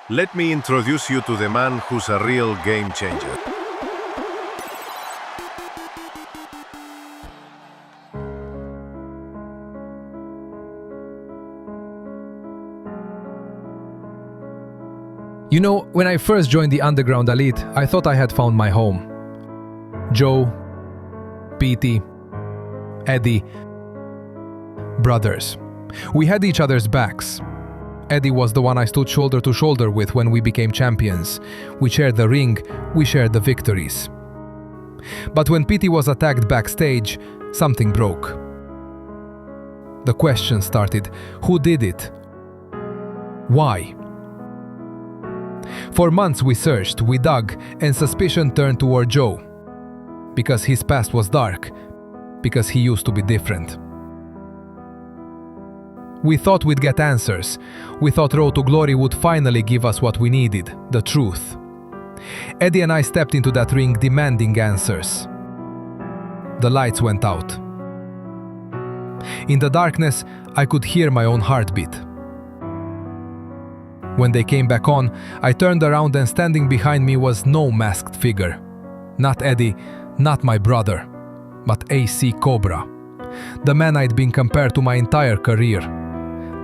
Let me introduce you to the man who's a real game changer. You know, when I first joined the Underground Elite, I thought I had found my home. Joe, Petey, Eddie, brothers. We had each other's backs. Eddie was the one I stood shoulder to shoulder with when we became champions. We shared the ring, we shared the victories. But when Petey was attacked backstage, something broke. The question started, who did it? Why? For months we searched, we dug, and suspicion turned toward Joe. Because his past was dark, because he used to be different. We thought we'd get answers. We thought Road to Glory would finally give us what we needed, the truth. Eddie and I stepped into that ring demanding answers. The lights went out. In the darkness, I could hear my own heartbeat. When they came back on, I turned around and standing behind me was no masked figure. Not Eddie, not my brother, but AC Cobra. The man I'd been compared to my entire career.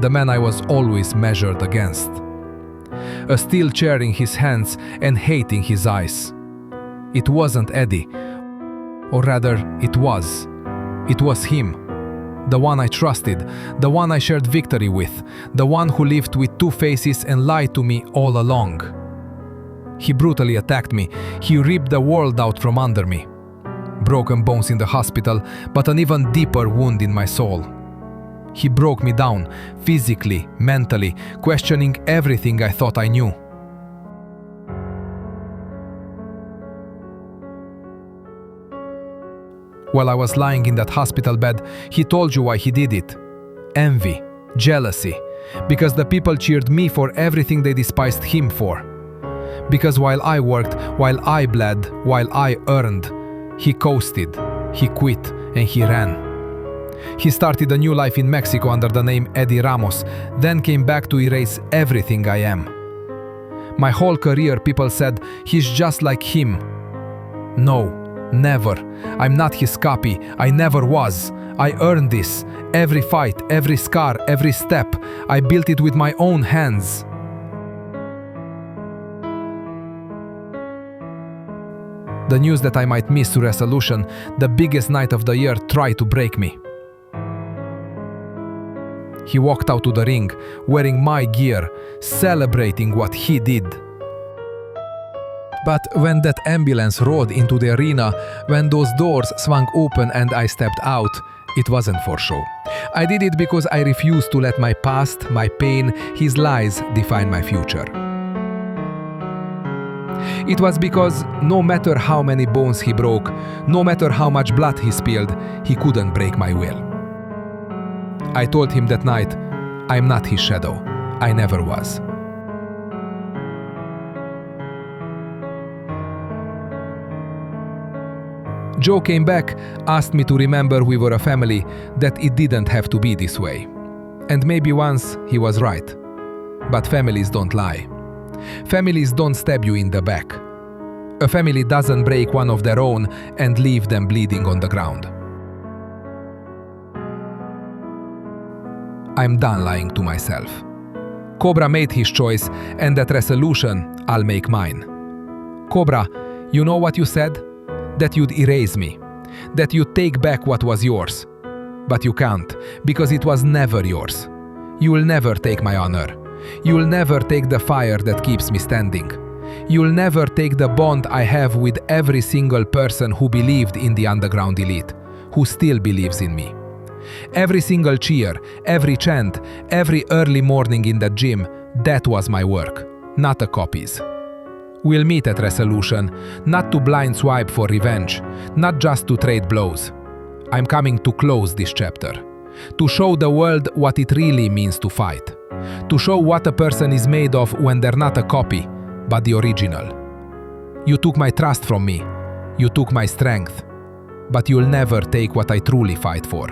The man I was always measured against. A steel chair in his hands and hate in his eyes. It wasn't Eddie, or rather, it was. It was him. The one I trusted, the one I shared victory with, the one who lived with two faces and lied to me all along. He brutally attacked me. He ripped the world out from under me. Broken bones in the hospital, but an even deeper wound in my soul. He broke me down, physically, mentally, questioning everything I thought I knew. While I was lying in that hospital bed, he told you why he did it. Envy, jealousy, because the people cheered me for everything they despised him for. Because while I worked, while I bled, while I earned, he coasted, he quit, and he ran. He started a new life in Mexico under the name Eddie Ramos, then came back to erase everything I am. My whole career people said, he's just like him. No, never. I'm not his copy. I never was. I earned this. Every fight, every scar, every step. I built it with my own hands. The news that I might miss Resolution, the biggest night of the year, tried to break me. He walked out to the ring, wearing my gear, celebrating what he did. But when that ambulance roared into the arena, when those doors swung open and I stepped out, it wasn't for show. I did it because I refused to let my past, my pain, his lies define my future. It was because no matter how many bones he broke, no matter how much blood he spilled, he couldn't break my will. I told him that night, I'm not his shadow. I never was. Joe came back, asked me to remember we were a family, that it didn't have to be this way. And maybe once he was right. But families don't lie. Families don't stab you in the back. A family doesn't break one of their own and leave them bleeding on the ground. I'm done lying to myself. Cobra made his choice, and at Resolution, I'll make mine. Cobra, you know what you said? That you'd erase me. That you'd take back what was yours. But you can't, because it was never yours. You'll never take my honor. You'll never take the fire that keeps me standing. You'll never take the bond I have with every single person who believed in the Underground Elite, who still believes in me. Every single cheer, every chant, every early morning in the gym, that was my work, not a copy's. We'll meet at Resolution, not to blind swipe for revenge, not just to trade blows. I'm coming to close this chapter, to show the world what it really means to fight, to show what a person is made of when they're not a copy, but the original. You took my trust from me, you took my strength, but you'll never take what I truly fight for.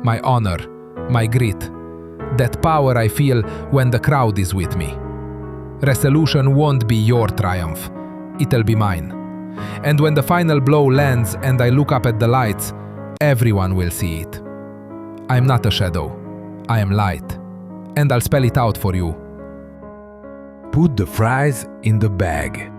My honor, my grit, that power I feel when the crowd is with me. Resolution won't be your triumph. It'll be mine. And when the final blow lands and I look up at the lights, everyone will see it. I'm not a shadow. I am light. And I'll spell it out for you. Put the fries in the bag.